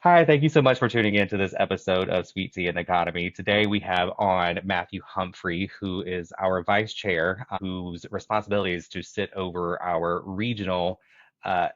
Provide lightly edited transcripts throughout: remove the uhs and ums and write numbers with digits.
Hi, thank you so much for tuning in to this episode of Sweet Tea and Economy. Today we have on Matthew Humphrey, who is our vice chair, whose responsibility is to sit over our regional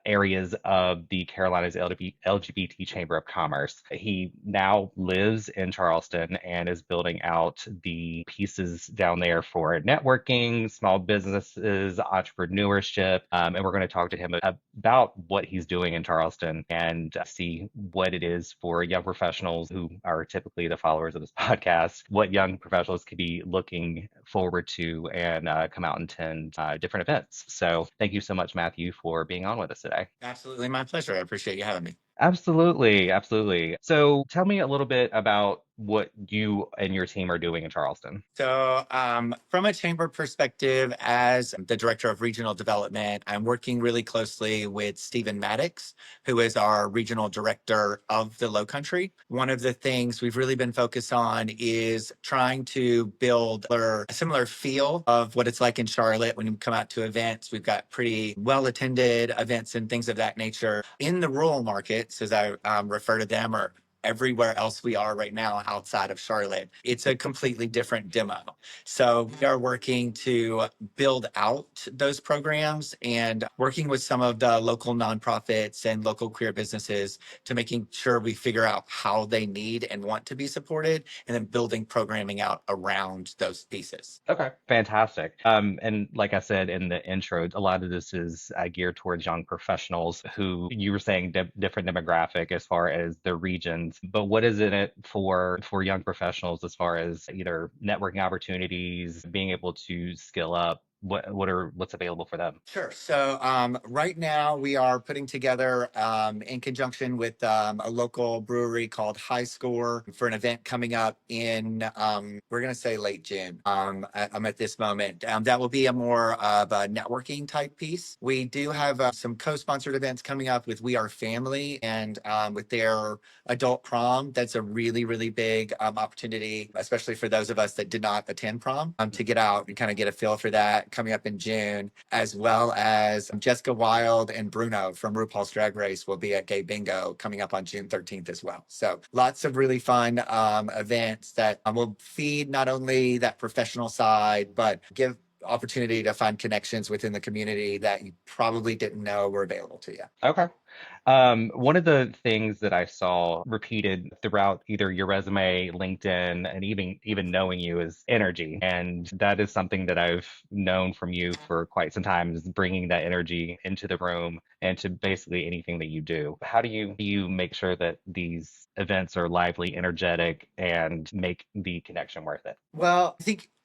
areas of the Carolinas LGBT Chamber of Commerce. He now lives in Charleston and is building out the pieces down there for networking, small businesses, entrepreneurship. And we're going to talk to him about what he's doing in Charleston and see what it is for young professionals who are typically the followers of this podcast, what young professionals could be looking forward to and come out and attend different events. So thank you so much, Matthew, for being on with us today. Absolutely my pleasure. I appreciate you having me. Absolutely, absolutely. So tell me a little bit about what you and your team are doing in Charleston. From a chamber perspective, as the director of regional development, I'm working really closely with Stephen Maddox, who is our regional director of the Low Country. One of the things we've really been focused on is trying to build a similar feel of what it's like in Charlotte when you come out to events. We've got pretty well attended events and things of that nature in the rural markets, as I refer to them, or everywhere else we are right now outside of Charlotte. It's a completely different demo. So we are working to build out those programs and working with some of the local nonprofits and local queer businesses to making sure we figure out how they need and want to be supported, and then building programming out around those pieces. Okay, fantastic. And like I said in the intro, a lot of this is geared towards young professionals who you were saying different demographic as far as the regions. But what is in it for young professionals as far as either networking opportunities, being able to skill up? What's available for them? Sure. Right now we are putting together, in conjunction with a local brewery called High Score, for an event coming up in, we're going to say late June. I'm at this moment. That will be a more of a networking type piece. We do have some co-sponsored events coming up with We Are Family and with their adult prom. That's a really, really big opportunity, especially for those of us that did not attend prom, to get out and kind of get a feel for that, coming up in June, as well as Jessica Wilde and Bruno from RuPaul's Drag Race will be at Gay Bingo coming up on June 13th as well. So lots of really fun events that will feed not only that professional side, but give opportunity to find connections within the community that you probably didn't know were available to you. Okay. One of the things that I saw repeated throughout either your resume, LinkedIn, and even knowing you is energy. And that is something that I've known from you for quite some time is bringing that energy into the room and to basically anything that you do. How do you make sure that these events are lively, energetic, and make the connection worth it? Well,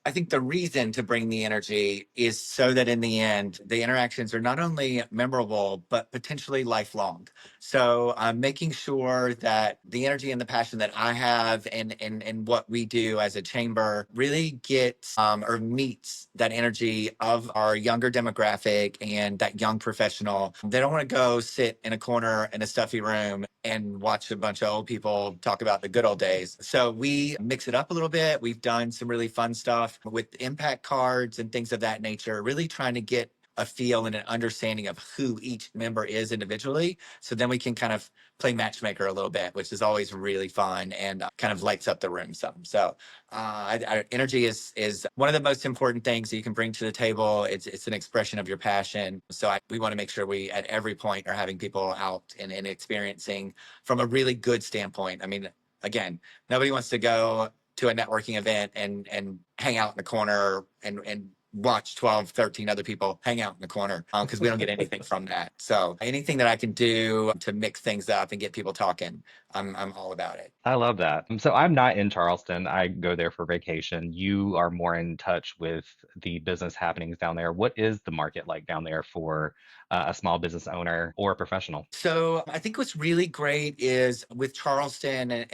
I think the reason to bring the energy is so that in the end, the interactions are not only memorable, but potentially lifelong. So I'm making sure that the energy and the passion that I have and what we do as a chamber really gets or meets that energy of our younger demographic and that young professional. They don't want to go sit in a corner in a stuffy room and watch a bunch of old people talk about the good old days. So we mix it up a little bit. We've done some really fun stuff with impact cards and things of that nature, really trying to get a feel and an understanding of who each member is individually. So then we can kind of play matchmaker a little bit, which is always really fun and kind of lights up the room some. So energy is one of the most important things that you can bring to the table. It's an expression of your passion. So we want to make sure we at every point are having people out and experiencing from a really good standpoint. I mean, again, nobody wants to go to a networking event and hang out in the corner and watch 12, 13 other people hang out in the corner, because we don't get anything from that. So anything that I can do to mix things up and get people talking, I'm all about it. I love that. So I'm not in Charleston. I go there for vacation. You are more in touch with the business happenings down there. What is the market like down there for a small business owner or a professional? So I think what's really great is with Charleston,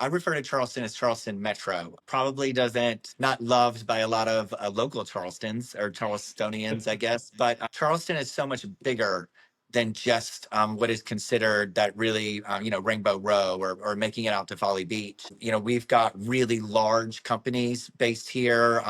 I refer to Charleston as Charleston Metro. Probably doesn't, not loved by a lot of local Charlestons or Charlestonians, I guess. But Charleston is so much bigger than just what is considered that really, Rainbow Row or making it out to Folly Beach. We've got really large companies based here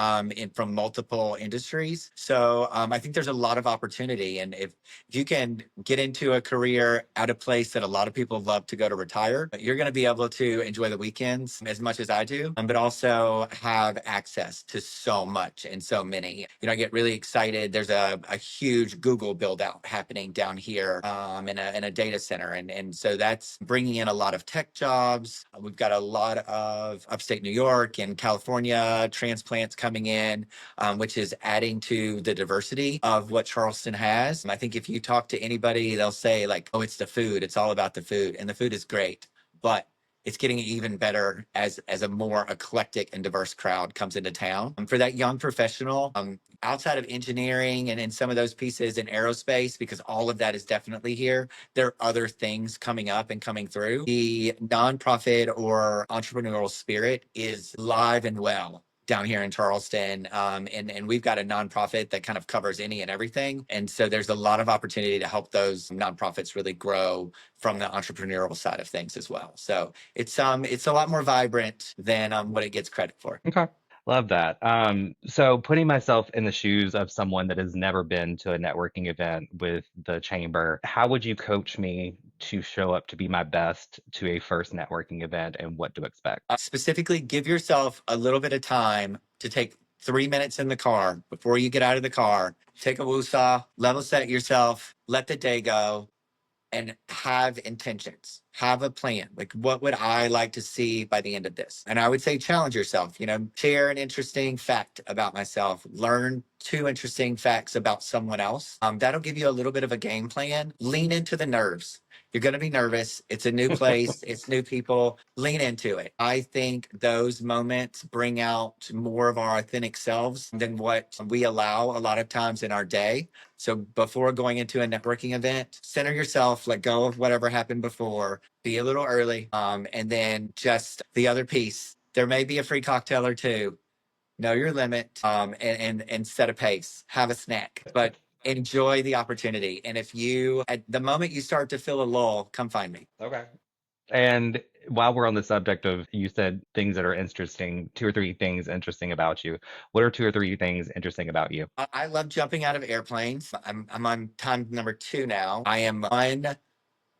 from multiple industries. So I think there's a lot of opportunity. And if you can get into a career at a place that a lot of people love to go to retire, you're going to be able to enjoy the weekends as much as I do, but also have access to so much and so many. I get really excited. There's a huge Google build out happening down here in a data center. And so that's bringing in a lot of tech jobs. We've got a lot of upstate New York and California transplants coming in, which is adding to the diversity of what Charleston has. I think if you talk to anybody, they'll say like, oh, it's the food. It's all about the food. And the food is great, but it's getting even better as a more eclectic and diverse crowd comes into town. For that young professional, outside of engineering and in some of those pieces in aerospace, because all of that is definitely here, there are other things coming up and coming through. The nonprofit or entrepreneurial spirit is live and well down here in Charleston. And we've got a nonprofit that kind of covers any and everything. And so there's a lot of opportunity to help those nonprofits really grow from the entrepreneurial side of things as well. So it's a lot more vibrant than what it gets credit for. Okay. Love that. So putting myself in the shoes of someone that has never been to a networking event with the chamber, how would you coach me to show up to be my best to a first networking event and what to expect? Specifically, give yourself a little bit of time to take 3 minutes in the car before you get out of the car. Take a woosah, level set yourself, let the day go, and have intentions, have a plan. Like, what would I like to see by the end of this? And I would say, challenge yourself, share an interesting fact about myself, learn two interesting facts about someone else. That'll give you a little bit of a game plan. Lean into the nerves. You're going to be nervous. It's a new place, it's new people. Lean into it. I think those moments bring out more of our authentic selves than what we allow a lot of times in our day. So before going into a networking event, center yourself, let go of whatever happened before, be a little early. And then just the other piece, there may be a free cocktail or two. Know your limit, and set a pace, have a snack, but enjoy the opportunity. And if you, at the moment you start to feel a lull, come find me. Okay. And while we're on the subject of, you said things that are interesting, two or three things interesting about you. What are two or three things interesting about you? I love jumping out of airplanes. I'm on time number 2 now. I am one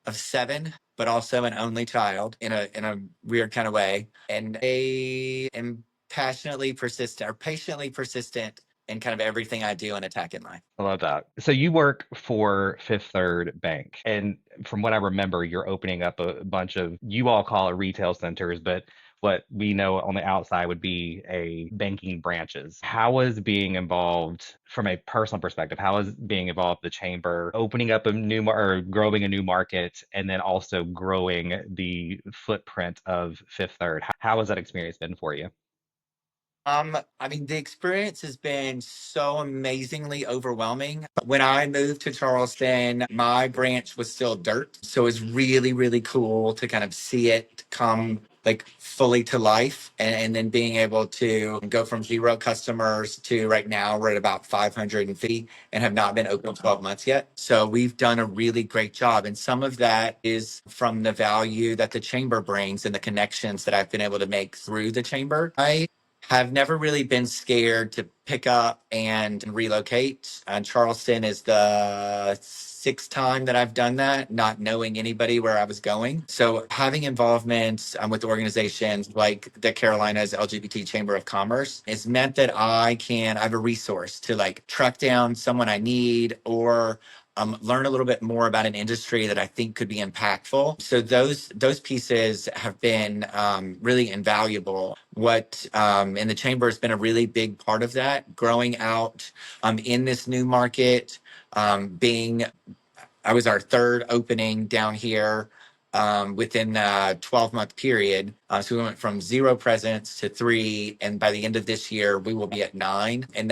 of 7, but also an only child in a weird kind of way. And I am patiently persistent in kind of everything I do and attack in life. I love that. So you work for Fifth Third Bank, and from what I remember, you're opening up a bunch of, you all call it retail centers, but what we know on the outside would be a banking branches. How is being involved from a personal perspective? How is being involved with the chamber, opening up a new or growing a new market, and then also growing the footprint of Fifth Third? How has that experience been for you? I mean, the experience has been so amazingly overwhelming. When I moved to Charleston, my branch was still dirt. So it was really, really cool to kind of see it come like fully to life and then being able to go from 0 customers to right now we're at about 550 and have not been open 12 months yet. So we've done a really great job. And some of that is from the value that the chamber brings and the connections that I've been able to make through the chamber. I have never really been scared to pick up and relocate. Charleston is the 6th time that I've done that, not knowing anybody where I was going. So having involvement with organizations like the Carolinas LGBT Chamber of Commerce has meant that I have a resource to like track down someone I need or learn a little bit more about an industry that I think could be impactful. So those pieces have been really invaluable. What in the chamber has been a really big part of that, growing out in this new market, being I was our 3rd opening down here within a 12-month period. So we went from 0 presence to 3, and by the end of this year, we will be at 9. And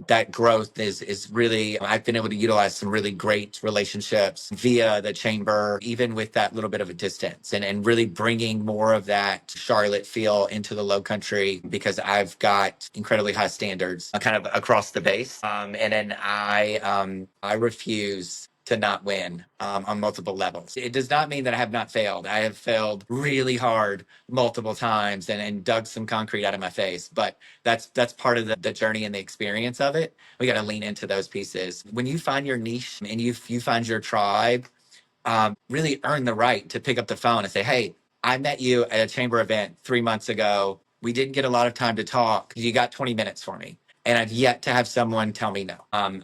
that growth is really, I've been able to utilize some really great relationships via the chamber, even with that little bit of a distance, and really bringing more of that Charlotte feel into the low country because I've got incredibly high standards kind of across the base. And then I refuse to not win on multiple levels. It does not mean that I have not failed. I have failed really hard multiple times and dug some concrete out of my face. But that's part of the journey and the experience of it. We got to lean into those pieces. When you find your niche and you find your tribe, really earn the right to pick up the phone and say, "Hey, I met you at a chamber event 3 months ago. We didn't get a lot of time to talk. You got 20 minutes for me." And I've yet to have someone tell me no.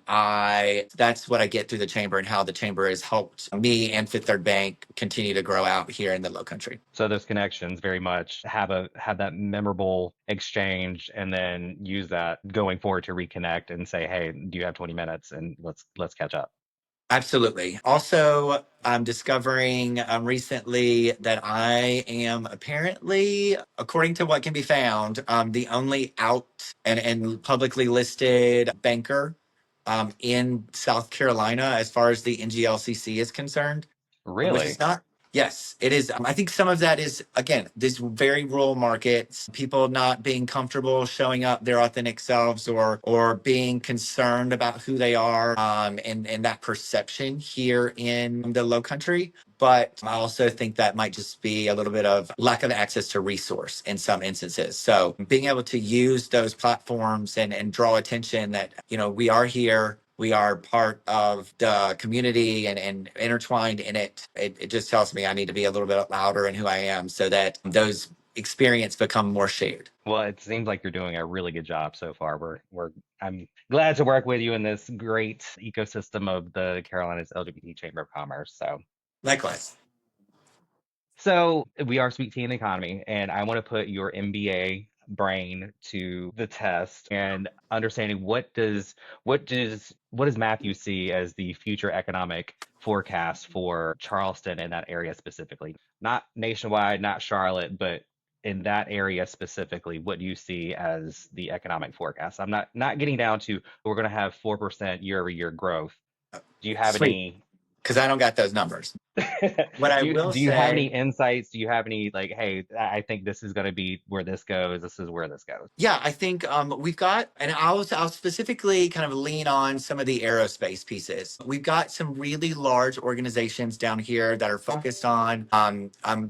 I That's what I get through the chamber and how the chamber has helped me and Fifth Third Bank continue to grow out here in the Low Country. So those connections very much have that memorable exchange and then use that going forward to reconnect and say, hey, do you have 20 minutes and let's catch up. Absolutely. Also, I'm discovering recently that I am apparently, according to what can be found, the only out and publicly listed banker in South Carolina as far as the NGLCC is concerned, which is Really? not. Yes, it is. I think some of that is, again, this very rural markets, people not being comfortable showing up their authentic selves or being concerned about who they are, and that perception here in the Low Country. But I also think that might just be a little bit of lack of access to resource in some instances. So being able to use those platforms and draw attention that, we are here, we are part of the community and intertwined in it. It just tells me I need to be a little bit louder in who I am so that those experiences become more shared. Well, it seems like you're doing a really good job so far. I'm glad to work with you in this great ecosystem of the Carolinas LGBT Chamber of Commerce. Likewise. So we are Sweet Tea and Economy, and I want to put your MBA brain to the test and understanding what does Matthew see as the future economic forecast for Charleston and that area specifically? Not nationwide, not Charlotte, but in that area specifically, what do you see as the economic forecast? I'm not getting down to we're going to have 4% year over year growth. Do you have Sweet. any Because I don't got those numbers. What I will do you have any say, insights? Do you have any like, hey, I think this is going to be where this goes. This is where this goes. yeah, I think we've got, and I'll specifically kind of lean on some of the aerospace pieces. We've got some really large organizations down here that are focused on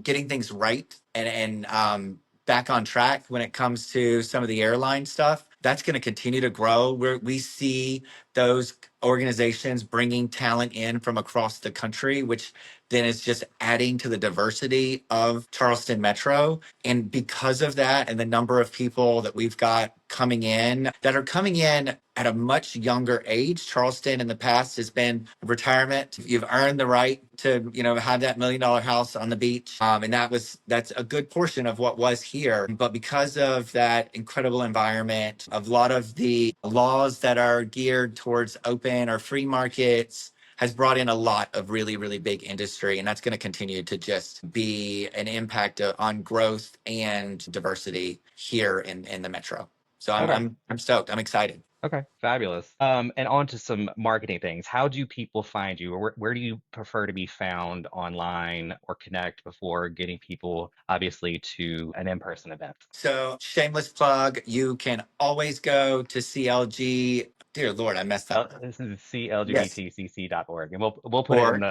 getting things right and back on track when it comes to some of the airline stuff. That's going to continue to grow. We see those organizations bringing talent in from across the country, which then is just adding to the diversity of Charleston Metro. And because of that, and the number of people that we've got coming in that are coming in at a much younger age, Charleston in the past has been retirement. You've earned the right to, have that $1 million house on the beach. And that's a good portion of what was here. But because of that incredible environment, of a lot of the laws that are geared towards open or free markets, has brought in a lot of really, really big industry, and that's going to continue to just be an impact on growth and diversity here in the metro. So I'm Okay. I'm I'm stoked. I'm excited. Okay. Fabulous. And on to some marketing things. How do people find you, or where do you prefer to be found online or connect before getting people, obviously, to an in-person event? So shameless plug. You can always go to CLG. Dear Lord, I messed up. This is Yes. clgbtcc.org, and we'll put it in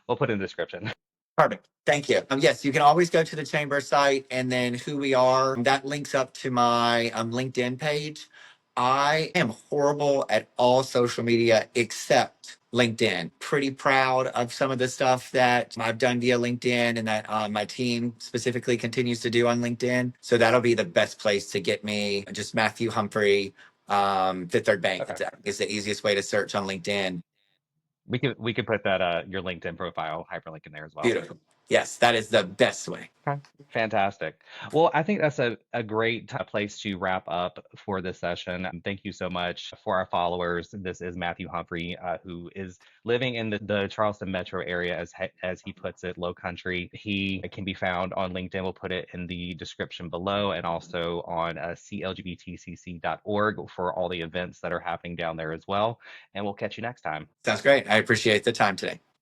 Or the description. Perfect. Thank you. Yes, you can always go to the chamber site and then who we are. That links up to my LinkedIn page. I am horrible at all social media except LinkedIn. Pretty proud of some of the stuff that I've done via LinkedIn and that my team specifically continues to do on LinkedIn. So that'll be the best place to get me. Just Matthew Humphrey, Fifth Third Bank. Okay. It's the easiest way to search on LinkedIn. We could put that your LinkedIn profile hyperlink in there as well. Beautiful. Yes, that is the best way. Okay. Fantastic. Well, I think that's a great place to wrap up for this session. Thank you so much for our followers. This is Matthew Humphrey, who is living in the Charleston metro area, as he puts it, Low Country. He can be found on LinkedIn. We'll put it in the description below, and also on clgbtcc.org for all the events that are happening down there as well. And we'll catch you next time. Sounds great. I appreciate the time today.